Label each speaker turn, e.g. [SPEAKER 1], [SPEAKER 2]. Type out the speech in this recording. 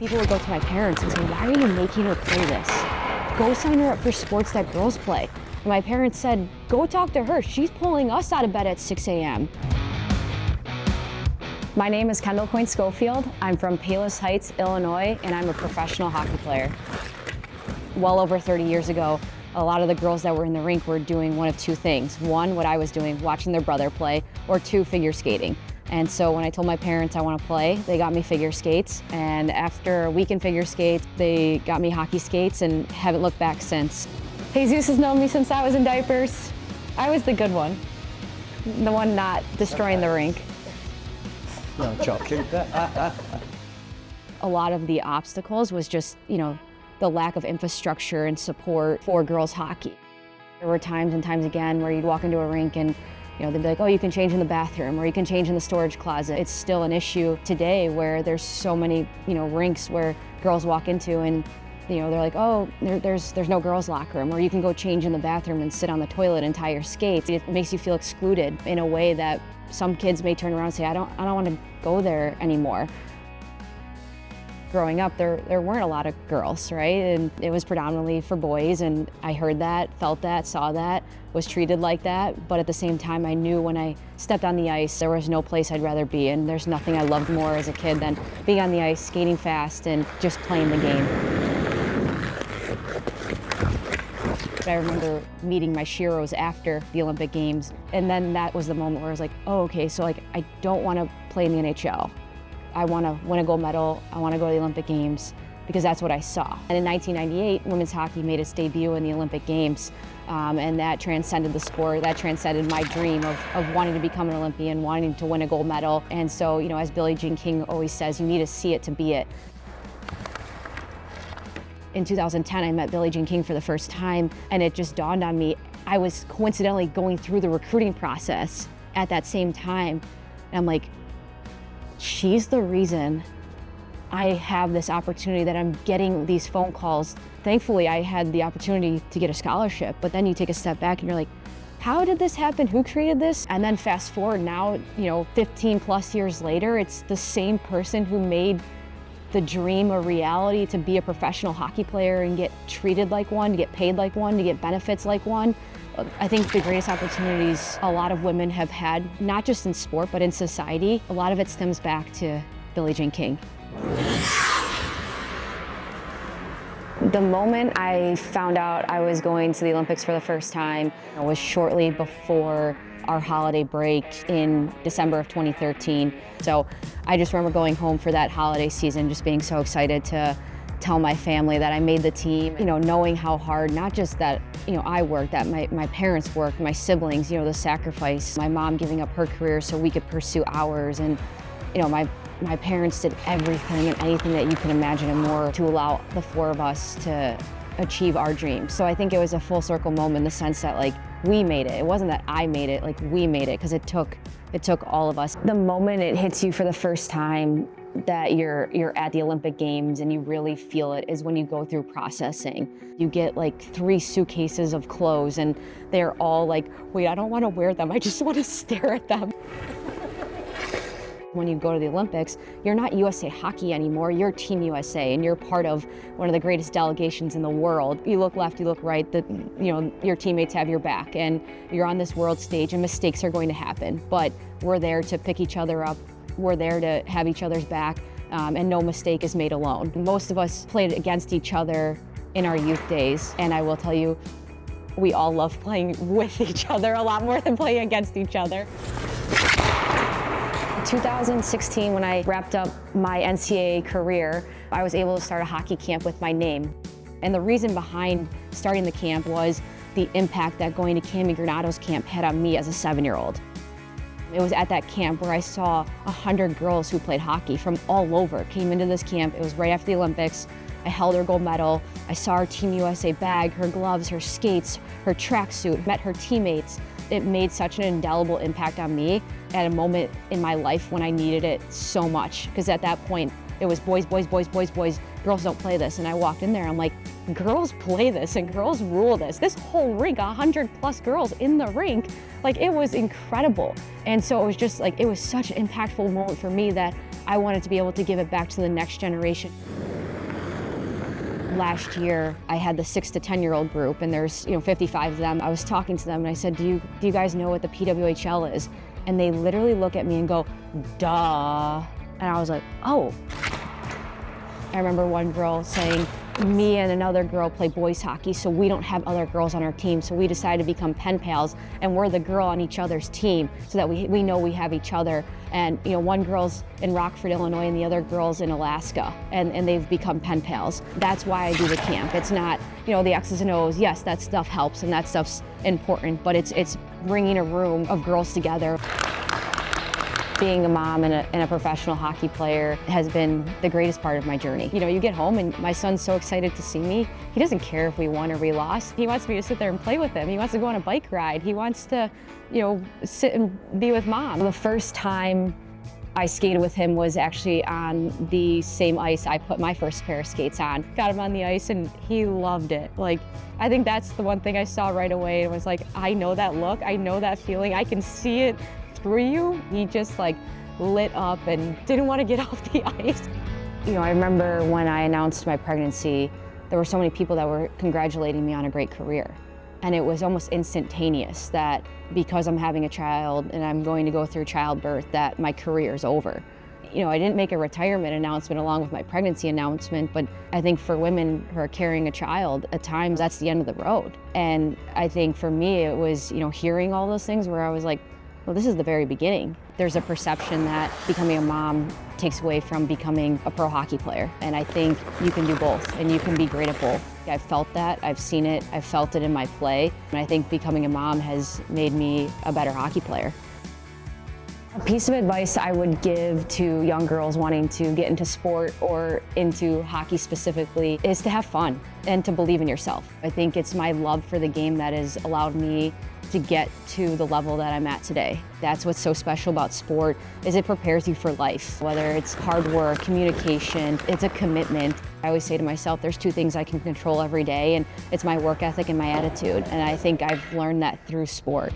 [SPEAKER 1] People would go to my parents and say, why are you making her play this? Go sign her up for sports that girls play. And my parents said, go talk to her. She's pulling us out of bed at 6 a.m.
[SPEAKER 2] My name is Kendall Coyne Schofield. I'm from Palos Heights, Illinois, and I'm a professional hockey player. Well over 30 years ago, a lot of the girls that were in the rink were doing one of two things. One, what I was doing, watching their brother play, or two, figure skating. And so when I told my parents I want to play, they got me figure skates. And after a week in figure skates, they got me hockey skates and haven't looked back since. Jesus has known me since I was in diapers. I was the good one, the one not destroying the rink.
[SPEAKER 3] No joking.
[SPEAKER 1] A lot of the obstacles was just, the lack of infrastructure and support for girls hockey. There were times and times again where you'd walk into a rink and they'd be like, oh, you can change in the bathroom or you can change in the storage closet. It's still an issue today where there's so many, rinks where girls walk into and, they're like, oh, there's no girls' locker room, or you can go change in the bathroom and sit on the toilet and tie your skates. It makes you feel excluded in a way that some kids may turn around and say, I don't want to go there anymore. Growing up, there weren't a lot of girls, right? And it was predominantly for boys, and I heard that, felt that, saw that, was treated like that. But at the same time, I knew when I stepped on the ice, there was no place I'd rather be, and there's nothing I loved more as a kid than being on the ice, skating fast, and just playing the game. I remember meeting my sheroes after the Olympic Games, and then that was the moment where I was like, oh, okay, so I don't want to play in the NHL. I want to win a gold medal, I want to go to the Olympic Games, because that's what I saw. And in 1998, women's hockey made its debut in the Olympic Games, and that transcended the sport, that transcended my dream of wanting to become an Olympian, wanting to win a gold medal. And so, as Billie Jean King always says, you need to see it to be it. In 2010, I met Billie Jean King for the first time, and it just dawned on me, I was coincidentally going through the recruiting process at that same time. And I'm like, she's the reason I have this opportunity, that I'm getting these phone calls. Thankfully, I had the opportunity to get a scholarship, but then you take a step back and you're like, how did this happen? Who created this? And then fast forward now, 15 plus years later, it's the same person who made the dream a reality to be a professional hockey player and get treated like one, to get paid like one, to get benefits like one. I think the greatest opportunities a lot of women have had, not just in sport, but in society, a lot of it stems back to Billie Jean King. The moment I found out I was going to the Olympics for the first time was shortly before our holiday break in December of 2013. So I just remember going home for that holiday season, just being so excited to tell my family that I made the team, knowing how hard, not just that, I worked, that my parents worked, my siblings, the sacrifice, my mom giving up her career so we could pursue ours. And, my parents did everything and anything that you can imagine and more to allow the four of us to achieve our dreams. So I think it was a full circle moment in the sense that we made it. It wasn't that I made it, we made it, because it took all of us. The moment it hits you for the first time that you're at the Olympic Games and you really feel it is when you go through processing. You get 3 suitcases of clothes and they're all wait, I don't want to wear them, I just want to stare at them. When you go to the Olympics, you're not USA Hockey anymore, you're Team USA, and you're part of one of the greatest delegations in the world. You look left, you look right, your teammates have your back, and you're on this world stage, and mistakes are going to happen. But we're there to pick each other up, we're there to have each other's back, and no mistake is made alone. Most of us played against each other in our youth days, and I will tell you, we all love playing with each other a lot more than playing against each other. 2016, when I wrapped up my NCAA career, I was able to start a hockey camp with my name. And the reason behind starting the camp was the impact that going to Cami Granado's camp had on me as a 7-year-old. It was at that camp where I saw 100 girls who played hockey from all over came into this camp. It was right after the Olympics. I held her gold medal. I saw her Team USA bag, her gloves, her skates, her tracksuit, met her teammates. It made such an indelible impact on me at a moment in my life when I needed it so much. Because at that point, it was boys, boys, boys, boys, boys. Girls don't play this. And I walked in there, I'm like, girls play this and girls rule this. This whole rink, 100+ girls in the rink, it was incredible. And so it was just it was such an impactful moment for me that I wanted to be able to give it back to the next generation.
[SPEAKER 2] Last year, I had the 6 to 10-year-old group, and there's 55 of them. I was talking to them, and I said, do you guys know what the PWHL is? And they literally look at me and go, duh. And I was like, oh. I remember one girl saying, me and another girl play boys hockey, so we don't have other girls on our team, so we decided to become pen pals, and we're the girl on each other's team so that we know we have each other. And one girl's in Rockford, Illinois, and the other girl's in Alaska, and they've become pen pals. That's why I do the camp. It's not the X's and O's. Yes, that stuff helps and that stuff's important, but it's bringing a room of girls together. Being a mom and a professional hockey player has been the greatest part of my journey. You get home and my son's so excited to see me. He doesn't care if we won or we lost. He wants me to sit there and play with him. He wants to go on a bike ride. He wants to, sit and be with mom. The first time I skated with him was actually on the same ice I put my first pair of skates on. Got him on the ice and he loved it. I think that's the one thing I saw right away. It was like, I know that look, I know that feeling, I can see it through you. He just lit up and didn't want to get off the ice. I remember when I announced my pregnancy, there were so many people that were congratulating me on a great career. And it was almost instantaneous that because I'm having a child and I'm going to go through childbirth, that my career is over. I didn't make a retirement announcement along with my pregnancy announcement, but I think for women who are carrying a child, at times that's the end of the road. And I think for me, it was, hearing all those things where I was like, well, this is the very beginning. There's a perception that becoming a mom takes away from becoming a pro hockey player. And I think you can do both, and you can be great at both. I've felt that, I've seen it, I've felt it in my play. And I think becoming a mom has made me a better hockey player. A piece of advice I would give to young girls wanting to get into sport or into hockey specifically is to have fun and to believe in yourself. I think it's my love for the game that has allowed me to get to the level that I'm at today. That's what's so special about sport, is it prepares you for life. Whether it's hard work, communication, it's a commitment. I always say to myself, there's 2 things I can control every day, and it's my work ethic and my attitude. And I think I've learned that through sport.